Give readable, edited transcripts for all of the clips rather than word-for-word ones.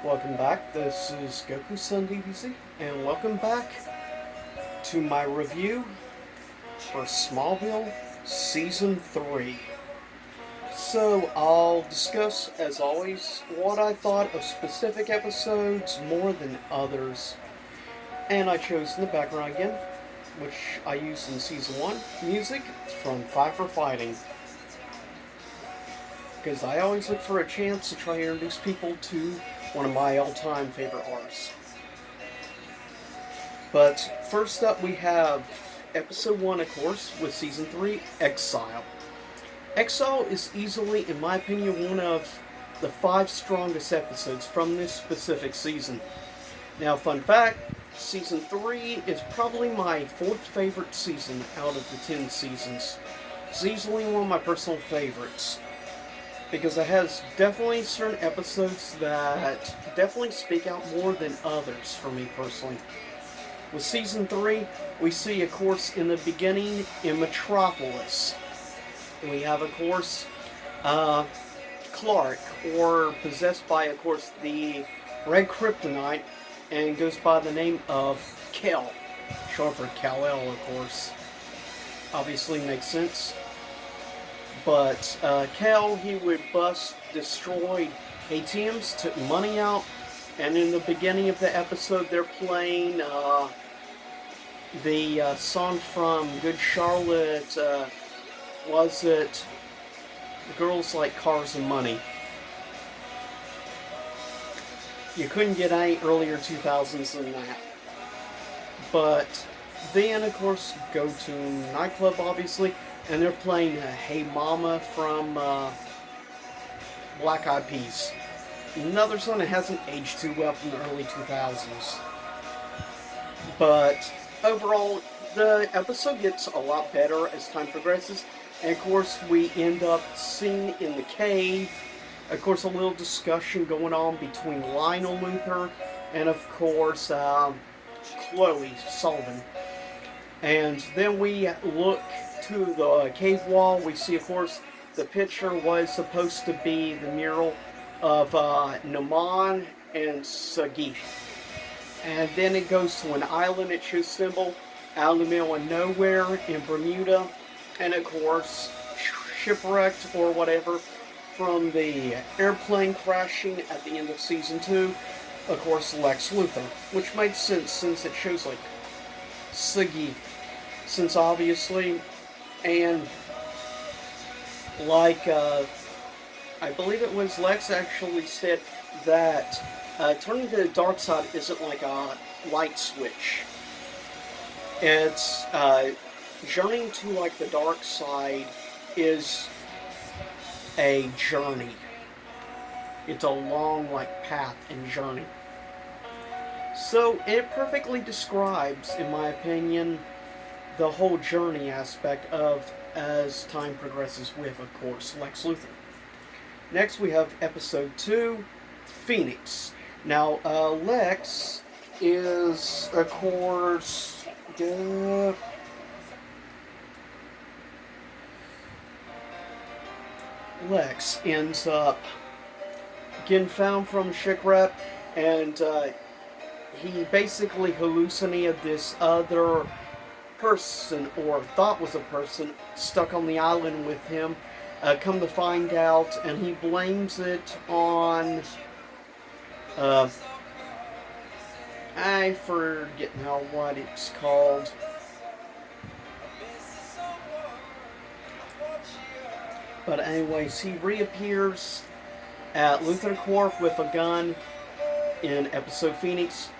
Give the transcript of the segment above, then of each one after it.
Welcome back. This is Goku Sun DBZ, and welcome back to my review for Smallville Season 3. So, I'll discuss, as always, what I thought of specific episodes more than others. And I chose in the background again, which I used in Season 1, music from Five for Fighting. Because I always look for a chance to try to introduce people to one of my all-time favorite artists. But first up we have Episode 1, of course, with Season 3, Exile. Exile is easily, in my opinion, one of the 5 strongest episodes from this specific season. Now, fun fact, Season 3 is probably my 4th favorite season out of the 10 seasons. It's easily one of my personal favorites, because it has definitely certain episodes that definitely speak out more than others for me personally. With Season 3, we see, of course, in the beginning in Metropolis, we have, of course, Clark, or possessed by, of course, the Red Kryptonite, and goes by the name of Kel, short for Kal-El, of course. Obviously makes sense. But Kel, he would bust destroyed ATMs, took money out, and in the beginning of the episode, they're playing the song from Good Charlotte. Was it Girls Like Cars and Money? You couldn't get any earlier 2000s than that. But then, of course, go to nightclub, obviously, and they're playing Hey Mama from Black Eyed Peas. Another song that hasn't aged too well from the early 2000s. But overall, the episode gets a lot better as time progresses. And of course, we end up seeing in the cave, of course, a little discussion going on between Lionel Luthor and, of course, Chloe Sullivan. And then we look to the cave wall. We see, of course, the picture was supposed to be the mural of Naman and Sagif. And then it goes to an island. It shows symbol out in the middle of nowhere in Bermuda. And of course, shipwrecked or whatever from the airplane crashing at the end of Season 2. Of course, Lex Luthor, which makes sense since it shows like Siggy, since obviously, and like I believe it was Lex actually said that turning to the dark side isn't like a light switch. It's journeying to like the dark side is a journey. It's a long like path and journey. So it perfectly describes, in my opinion, the whole journey aspect of as time progresses with, of course, Lex Luthor. Next we have Episode 2, Phoenix. Now, Lex is, of course, Lex ends up getting found from shipwreck, and he basically hallucinated this other person, or thought was a person, stuck on the island with him. Come to find out, and he blames it on I forget now what it's called. But anyways, he reappears at Luthor Corp with a gun in Episode Phoenix,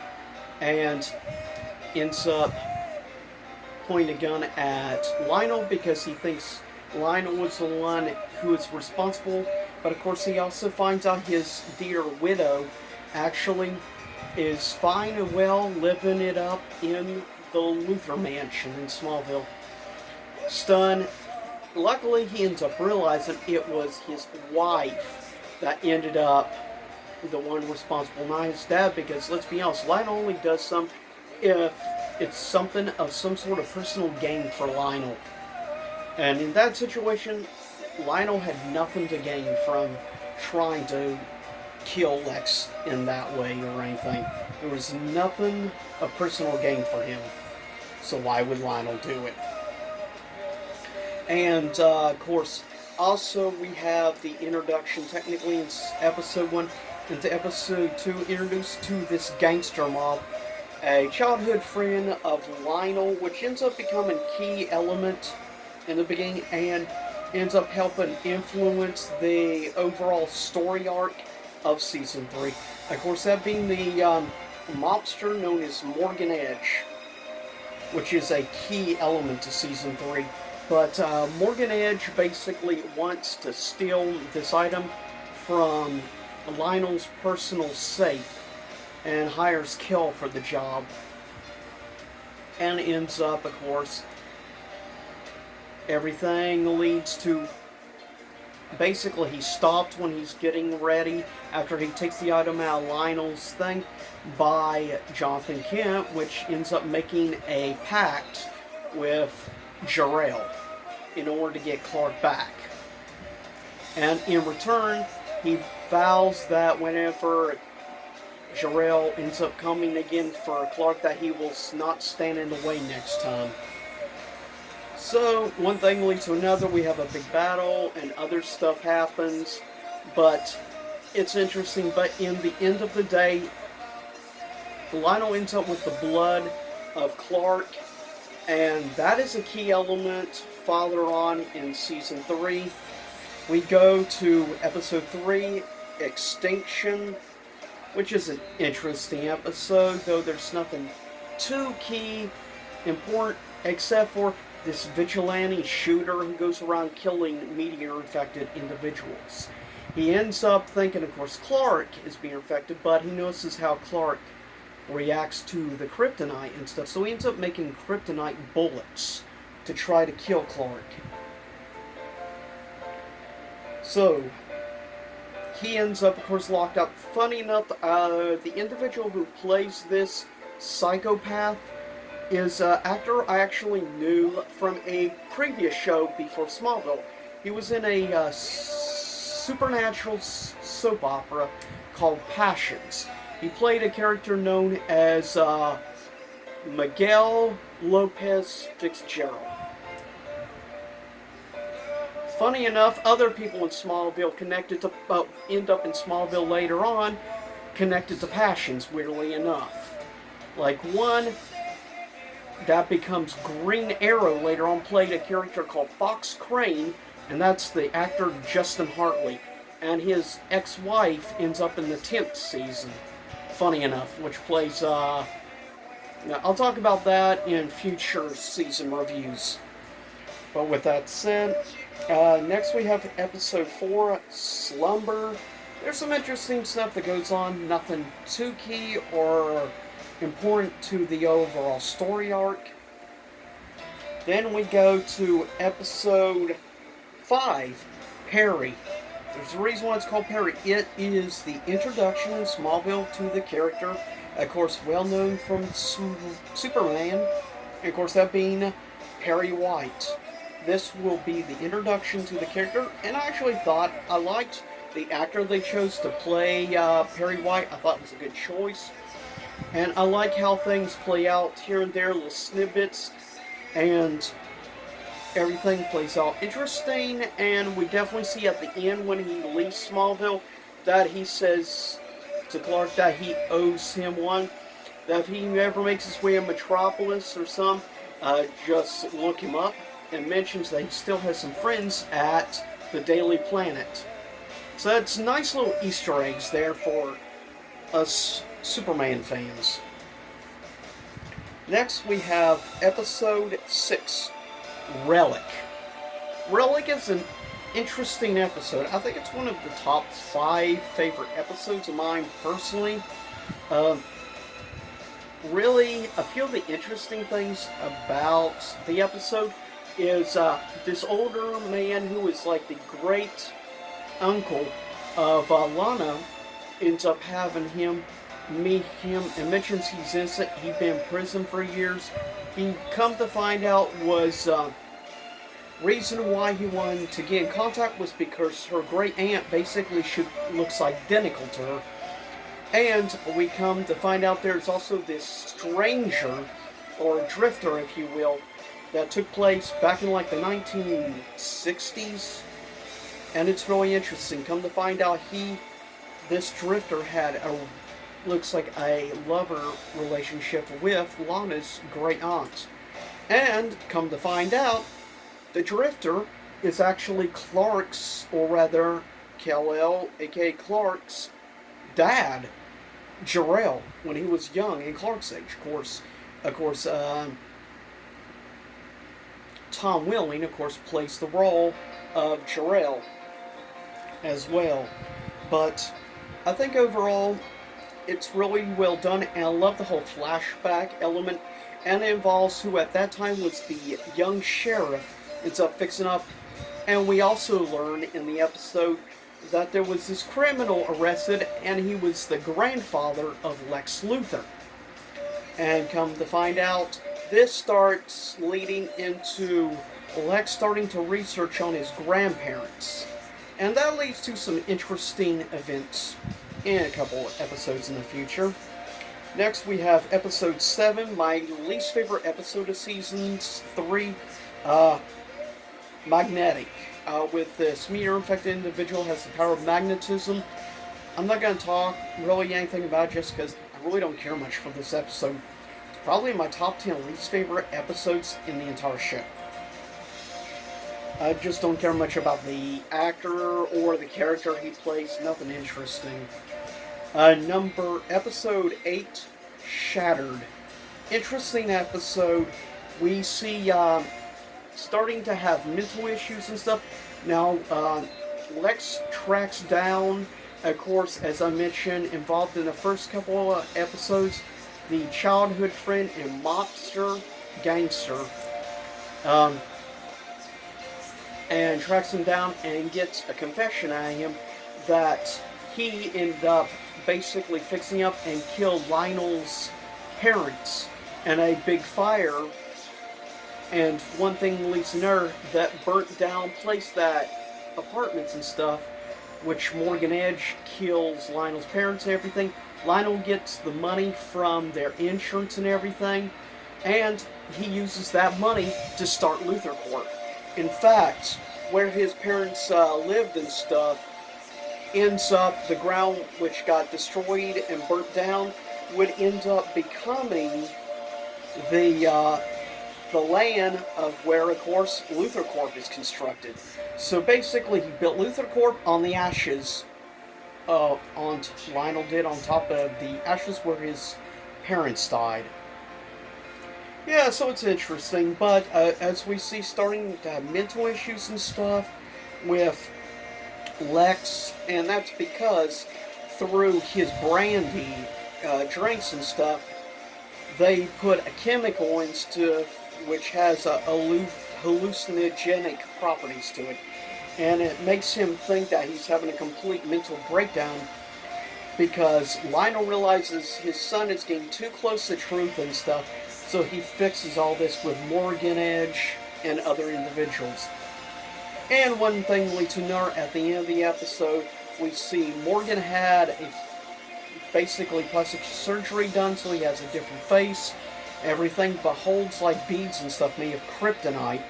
and ends up pointing a gun at Lionel because he thinks Lionel was the one who is responsible. But of course, he also finds out his dear widow actually is fine and well, living it up in the Luthor mansion in Smallville. Stunned. Luckily, he ends up realizing it was his wife that ended up the one responsible, not his dad, because let's be honest, Lionel only does some if it's something of some sort of personal gain for Lionel. And in that situation, Lionel had nothing to gain from trying to kill Lex in that way or anything. There was nothing of personal gain for him. So why would Lionel do it? And, of course, also we have the introduction, technically in episode 1, into episode 2, introduced to this gangster mob, a childhood friend of Lionel, which ends up becoming a key element in the beginning and ends up helping influence the overall story arc of Season 3. Of course, that being the mobster known as Morgan Edge, which is a key element to Season 3. But Morgan Edge basically wants to steal this item from Lionel's personal safe and hires Kel for the job. And ends up, of course, everything leads to basically he stopped when he's getting ready after he takes the item out of Lionel's thing by Jonathan Kent, which ends up making a pact with Jor-El in order to get Clark back. And in return, he vows that whenever Jor-El ends up coming again for Clark, that he will not stand in the way next time. So, one thing leads to another, we have a big battle, and other stuff happens, but it's interesting, but in the end of the day, Lionel ends up with the blood of Clark, and that is a key element farther on in Season 3. We go to Episode 3, Extinction, which is an interesting episode, though there's nothing too key important except for this vigilante shooter who goes around killing meteor-infected individuals. He ends up thinking, of course, Clark is being infected, but he notices how Clark reacts to the kryptonite and stuff, so he ends up making kryptonite bullets to try to kill Clark. So, he ends up, of course, locked up. Funny enough, the individual who plays this psychopath is an actor I actually knew from a previous show before Smallville. He was in a supernatural soap opera called Passions. He played a character known as Miguel Lopez Fitzgerald. Funny enough, other people in Smallville connected to, end up in Smallville later on, connected to Passions, weirdly enough. Like one that becomes Green Arrow later on played a character called Fox Crane, and that's the actor Justin Hartley. And his ex-wife ends up in the 10th season, funny enough, which plays, now I'll talk about that in future season reviews. But with that said, next we have episode 4, Slumber. There's some interesting stuff that goes on, nothing too key or important to the overall story arc. Then we go to episode 5, Perry. There's a reason why it's called Perry. It is the introduction in Smallville to the character, of course, well known from Superman, and of course that being Perry White. This will be the introduction to the character, and I actually thought I liked the actor they chose to play Perry White. I thought it was a good choice. And I like how things play out here and there, little snippets, and everything plays out interesting. And we definitely see at the end when he leaves Smallville that he says to Clark that he owes him one. That if he ever makes his way in Metropolis or some, just look him up. And mentions that he still has some friends at the Daily Planet. So that's nice little Easter eggs there for us Superman fans. Next we have episode 6, Relic. Relic is an interesting episode. I think it's one of the top 5 favorite episodes of mine personally. Really, a few of the interesting things about the episode is this older man who is like the great uncle of Lana ends up having him meet him and mentions he's innocent. He'd been in prison for years. He come to find out was Reason why he wanted to get in contact was because her great aunt basically looks identical to her. And we come to find out there's also this stranger, or drifter if you will, that took place back in like the 1960s. And it's really interesting. Come to find out this drifter had looks like a lover relationship with Lana's great aunt. And come to find out, the drifter is actually Clark's, or rather, Kal-El, aka Clark's dad, Jarrell, when he was young in Clark's age. Of course, Tom Welling, of course, plays the role of Jarrell as well. But I think overall, it's really well done, and I love the whole flashback element. And it involves who at that time was the young sheriff. Ends up fixing up, and we also learn in the episode that there was this criminal arrested, and he was the grandfather of Lex Luthor. And come to find out, this starts leading into Lex starting to research on his grandparents. And that leads to some interesting events in a couple of episodes in the future. Next we have episode 7, my least favorite episode of season 3, Magnetic. With this meteor-infected individual has the power of magnetism. I'm not going to talk really anything about it just because I really don't care much for this episode. It's probably my top 10 least favorite episodes in the entire show. I just don't care much about the actor or the character he plays. Nothing interesting. Episode 8, Shattered. Interesting episode. We see starting to have mental issues and stuff. Now, Lex tracks down, of course, as I mentioned, involved in the first couple of episodes, the childhood friend and mobster gangster. And tracks him down and gets a confession out of him that he ended up basically fixing up and killed Lionel's parents in a big fire. And one thing leads to another, that burnt down place, that apartments and stuff, which Morgan Edge kills Lionel's parents and everything. Lionel gets the money from their insurance and everything, and he uses that money to start Luthor Corp. In fact, where his parents lived and stuff, ends up the ground which got destroyed and burnt down would end up becoming the land of where, of course, Luthor Corp is constructed. So basically, he built Luthor Corp on the ashes. Lionel did on top of the ashes where his parents died. Yeah, so it's interesting, but as we see, starting to have mental issues and stuff with Lex, and that's because through his brandy drinks and stuff, they put a chemical into which has hallucinogenic properties to it, and it makes him think that he's having a complete mental breakdown because Lionel realizes his son is getting too close to truth and stuff, so he fixes all this with Morgan Edge and other individuals. And one thing leads to another. At the end of the episode, we see Morgan had basically plastic surgery done, so he has a different face. Everything but holds like beads and stuff made of kryptonite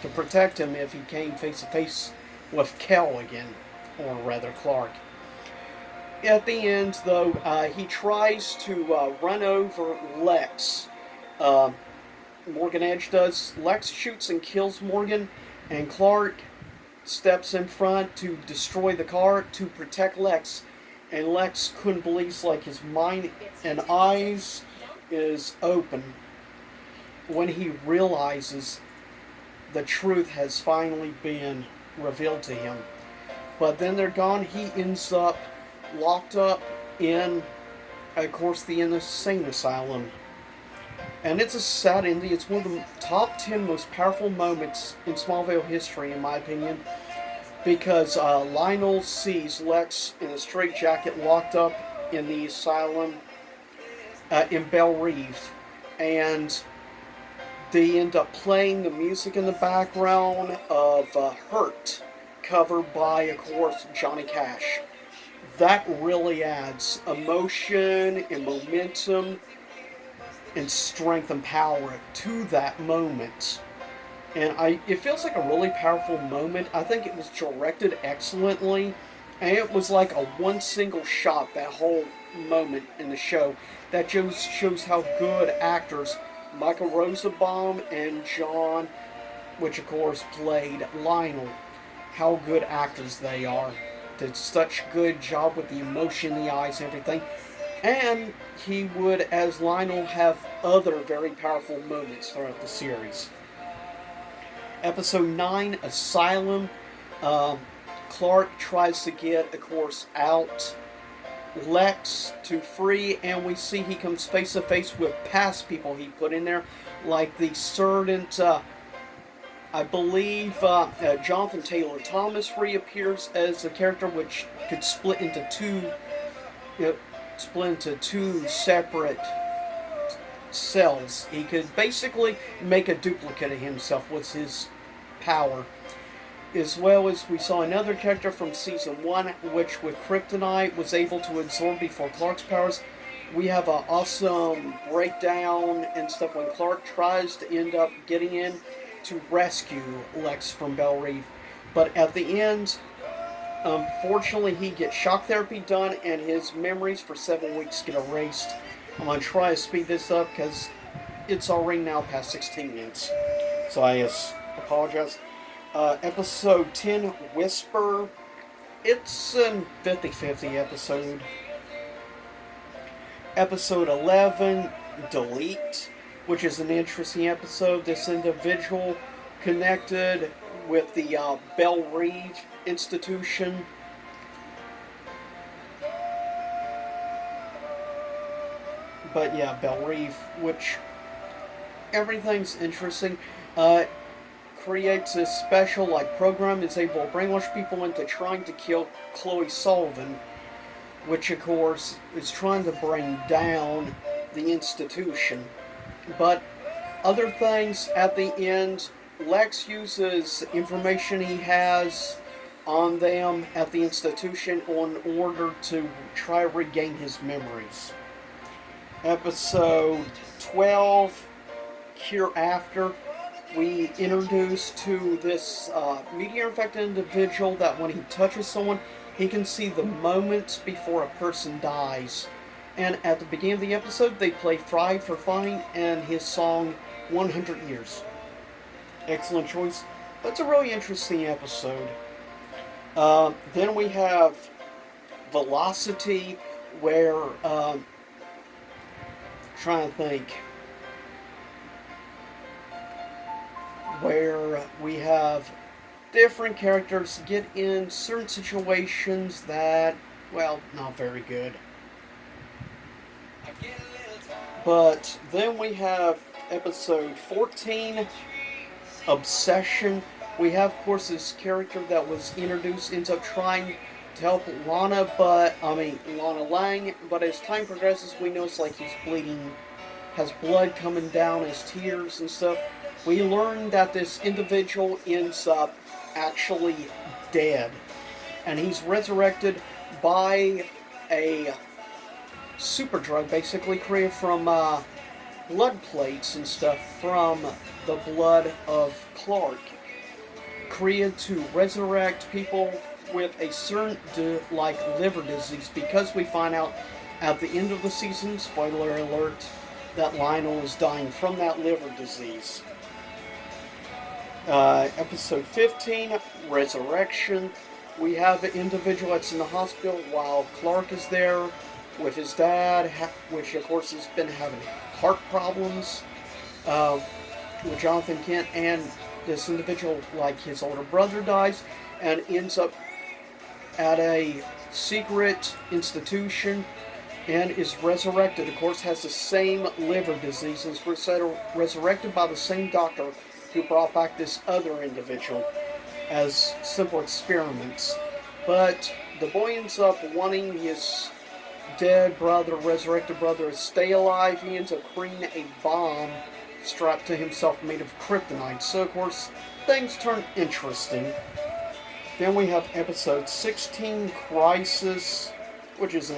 to protect him if he came face to face with Kal again, or rather Clark. At the end, though, he tries to run over Lex. Morgan Edge does. Lex shoots and kills Morgan, and Clark steps in front to destroy the car to protect Lex. And Lex couldn't believe, like, his mind and eyes is open when he realizes the truth has finally been revealed to him. But then they're gone. He ends up locked up in, of course, the insane asylum. And it's a sad ending. It's one of the top 10 most powerful moments in Smallville history, in my opinion, because Lionel sees Lex in a straitjacket locked up in the asylum in Belle Reve. And They end up playing the music in the background of Hurt, covered by, of course, Johnny Cash. That really adds emotion and momentum and strength and power to that moment. And it feels like a really powerful moment. I think it was directed excellently, and it was like a one single shot, that whole moment in the show. That just shows how good actors Michael Rosenbaum and John, which of course played Lionel, how good actors they are. Did such a good job with the emotion in the eyes and everything. And he would, as Lionel, have other very powerful moments throughout the series. Episode 9, Asylum. Clark tries to get, of course, out Lex to free, and we see he comes face to face with past people he put in there, like the servant, I believe Jonathan Taylor Thomas reappears as a character which could split into two separate cells. He could basically make a duplicate of himself with his power. As well as we saw another character from season 1, which with kryptonite was able to absorb before Clark's powers. We have an awesome breakdown and stuff when Clark tries to end up getting in to rescue Lex from Belle Reve. But at the end, unfortunately, he gets shock therapy done and his memories for 7 weeks get erased. I'm going to try to speed this up because it's already now past 16 minutes. So I apologize. Episode 10, Whisper. It's a 50-50 episode. Episode 11, Delete, which is an interesting episode. This individual connected with the Belle Reve institution. But yeah, Belle Reve, which everything's interesting. Creates a special program is able to brainwash people into trying to kill Chloe Sullivan, which of course is trying to bring down the institution. But other things at the end, Lex uses information he has on them at the institution in order to try to regain his memories. Episode 12, Hereafter. We introduce to this meteor-infected individual that when he touches someone, he can see the moments before a person dies. And at the beginning of the episode, they play Thrive for Fine and his song 100 Years. Excellent choice. That's a really interesting episode. Then we have Velocity, where, trying to think, where we have different characters get in certain situations that, well, not very good. But then we have episode 14, Obsession. We have, of course, this character that was introduced, ends up trying to help Lana Lang, but as time progresses, we notice he's bleeding, has blood coming down his tears and stuff. We learn that this individual ends up actually dead, and he's resurrected by a super drug basically created from blood plates and stuff from the blood of Clark, created to resurrect people with a certain liver disease, because we find out at the end of the season, spoiler alert, that Lionel is dying from that liver disease. Episode 15, Resurrection. We have an individual that's in the hospital while Clark is there with his dad, which of course has been having heart problems with Jonathan Kent, and this individual, his older brother, dies and ends up at a secret institution and is resurrected. Of course, has the same liver disease and is resurrected by the same doctor who brought back this other individual as simple experiments. But the boy ends up wanting his dead brother, resurrected brother, to stay alive. He ends up creating a bomb strapped to himself made of kryptonite. So, of course, things turn interesting. Then we have episode 16, Crisis, which is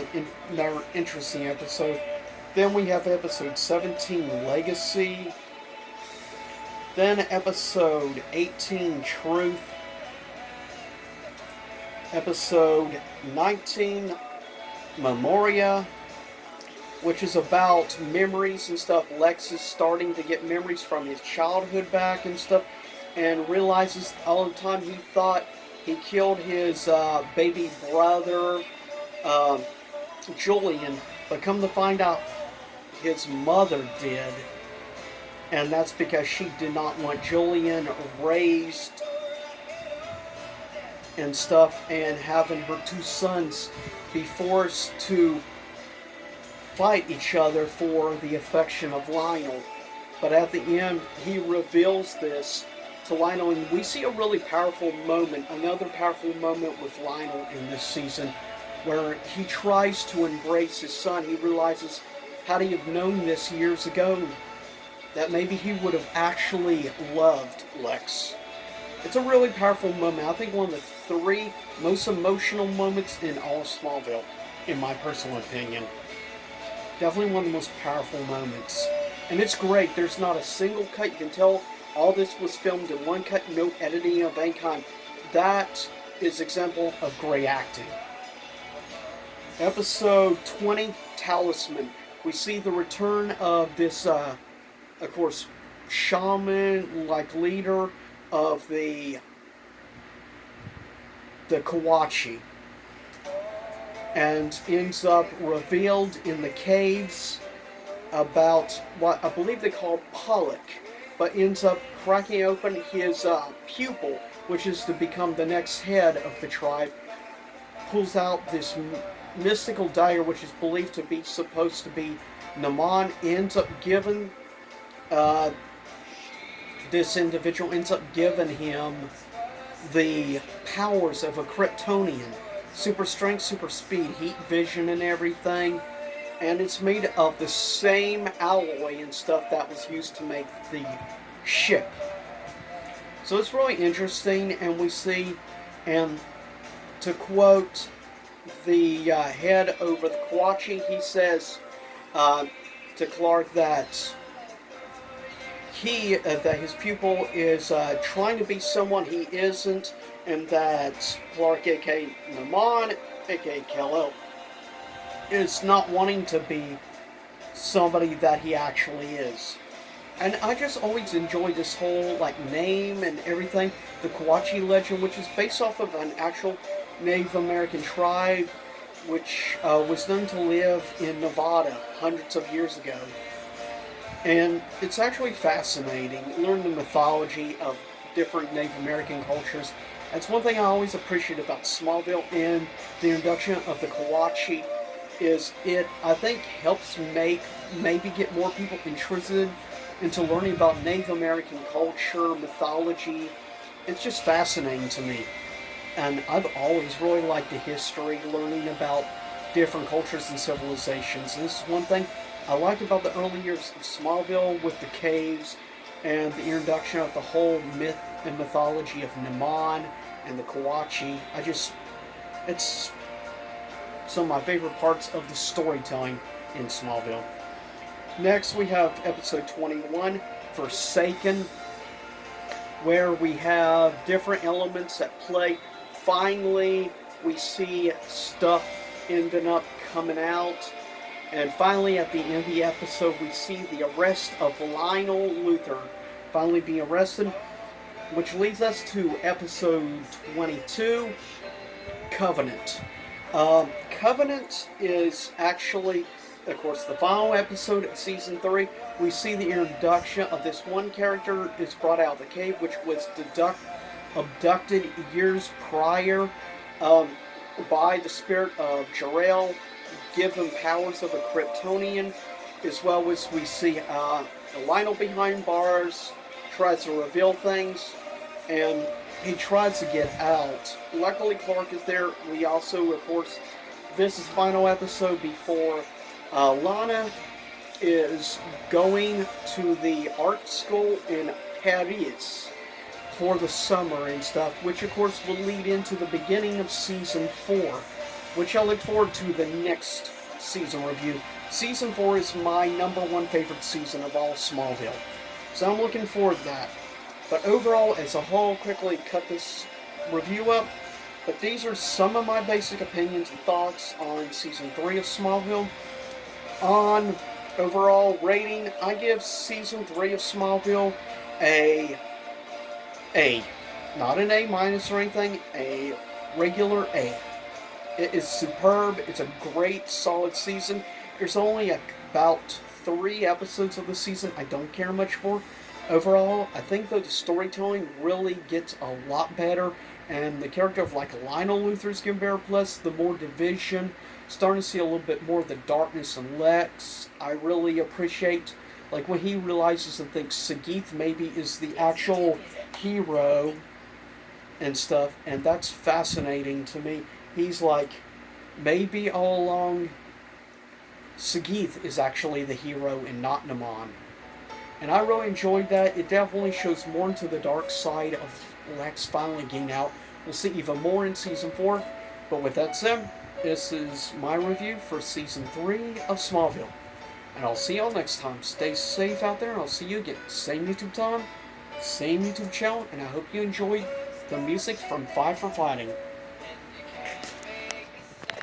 another interesting episode. Then we have episode 17, Legacy. Then episode 18, Truth. Episode 19, Memoria, which is about memories and stuff. Lex is starting to get memories from his childhood back and stuff, and realizes all the time he thought he killed his baby brother, Julian, but come to find out his mother did. And that's because she did not want Julian raised and stuff, and having her two sons be forced to fight each other for the affection of Lionel. But at the end, he reveals this to Lionel, and we see a really powerful moment, another powerful moment with Lionel in this season, where he tries to embrace his son. He realizes, had he have known this years ago, that maybe he would have actually loved Lex. It's a really powerful moment. I think one of the 3 most emotional moments in all of Smallville, in my personal opinion. Definitely one of the most powerful moments. And it's great. There's not a single cut. You can tell all this was filmed in one cut, no editing of any kind. That is example of great acting. Episode 20, Talisman. We see the return of this, of course, shaman-like leader of the Kawachi, and ends up revealed in the caves about what I believe they call Pollock, but ends up cracking open his pupil, which is to become the next head of the tribe. Pulls out this mystical dagger, which is believed to be supposed to be Naman. Ends up giving this individual ends up giving him the powers of a Kryptonian. Super strength, super speed, heat vision and everything. And it's made of the same alloy and stuff that was used to make the ship. So it's really interesting, and we see, and to quote the head over the Kawachi, he says to Clark that that his pupil is trying to be someone he isn't, and that Clark, aka Naman, aka Kal-El, is not wanting to be somebody that he actually is. And I just always enjoy this whole name and everything. The Kawachi legend, which is based off of an actual Native American tribe, which was known to live in Nevada hundreds of years ago. And it's actually fascinating, learn the mythology of different Native American cultures. That's one thing I always appreciate about Smallville and the introduction of the Kawachi, is it, I think, helps maybe get more people interested into learning about Native American culture, mythology. It's just fascinating to me. And I've always really liked the history, learning about different cultures and civilizations. And this is one thing I liked about the early years of Smallville, with the caves and the introduction of the whole myth and mythology of Naman and the Kawachi. It's some of my favorite parts of the storytelling in Smallville. Next, we have episode 21, Forsaken, where we have different elements at play. Finally, we see stuff ending up coming out. And finally, at the end of the episode, we see the arrest of Lionel Luthor finally being arrested, which leads us to episode 22, Covenant. Covenant is actually, of course, the final episode of season 3. We see the introduction of this one character is brought out of the cave, which was abducted years prior by the spirit of Jor-El, given powers of a Kryptonian, as well as we see Lionel behind bars, tries to reveal things, and he tries to get out. Luckily, Clark is there. We also, of course, this is the final episode before Lana is going to the art school in Paris for the summer and stuff, which of course will lead into the beginning of season 4, which I look forward to the next season review. Season 4 is my #1 favorite season of all Smallville, so I'm looking forward to that. But overall, as a whole, quickly cut this review up, but these are some of my basic opinions and thoughts on season 3 of Smallville. On overall rating, I give season 3 of Smallville a A. Not an A minus or anything, a regular A. It is superb. It's a great, solid season. There's only about 3 episodes of the season I don't care much for. Overall, I think that the storytelling really gets a lot better, and the character of like Lionel Luthor is getting better. Plus, the more division, starting to see a little bit more of the darkness in Lex. I really appreciate, like when he realizes and thinks Sagith maybe is the actual hero and stuff, and that's fascinating to me. He's like, maybe all along, Sagith is actually the hero and not Naman. And I really enjoyed that. It definitely shows more into the dark side of Lex finally getting out. We'll see even more in season 4. But with that said, this is my review for season 3 of Smallville. And I'll see y'all next time. Stay safe out there, and I'll see you again. Same YouTube time, same YouTube channel, and I hope you enjoyed the music from Five for Fighting.